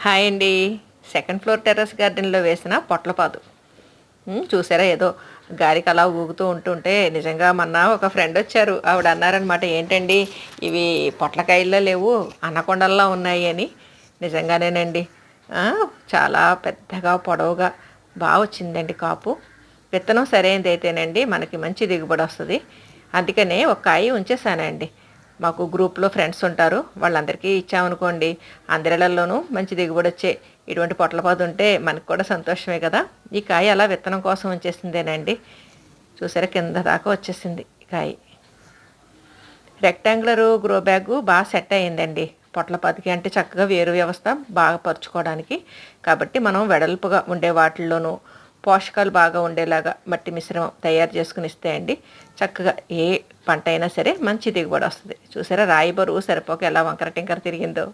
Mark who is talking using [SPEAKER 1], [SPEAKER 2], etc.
[SPEAKER 1] Hi అండి. Second floor terrace గార్డెన్లో వేసిన పొట్లపాదు. చూసారా ఏదో గాలికి అలా ఊగుతూ ఉంటుంటే నిజంగా మొన్న ఒక ఫ్రెండ్ వచ్చారు. ఆవిడ అన్నారనమాట, ఏంటండి ఇవి పొట్లకాయల్లో లేవు అనకొండల్లో ఉన్నాయి అని. నిజంగానేనండి. ఆ, చాలా పెద్దగా పొడవుగా బాగా వచ్చిందండి కాపు. విత్తనం సరైనది అయితేనండి మనకి మంచి దిగుబడి వస్తుంది. అందుకనే ఒక కాయ ఉంచేసానండి. మాకు గ్రూప్లో ఫ్రెండ్స్ ఉంటారు, వాళ్ళందరికీ ఇచ్చామనుకోండి అందరిళ్లలోనూ మంచి దిగుబడి వచ్చే ఇటువంటి పొట్లపాదు ఉంటే మనకు కూడా సంతోషమే కదా. ఈ కాయ అలా విత్తనం కోసం వచ్చేసిందేనండి. చూసారా కింద దాకా వచ్చేసింది ఈ కాయ. రెక్టాంగులర్ గ్రో బ్యాగు బాగా సెట్ అయ్యిందండి పొట్లపాతికి. అంటే చక్కగా వేరు వ్యవస్థ బాగా పరుచుకోవడానికి. కాబట్టి మనం వెడల్పుగా ఉండే వాటిల్లోనూ పోషకాలు బాగా ఉండేలాగా మట్టి మిశ్రమం తయారు చేసుకుని ఇస్తే అండి చక్కగా ఏ పంట అయినా సరే మంచి దిగుబడి వస్తుంది. చూసారా రాయి బరువు సరిపోక ఎలా వంకర టింకర తిరిగిందో.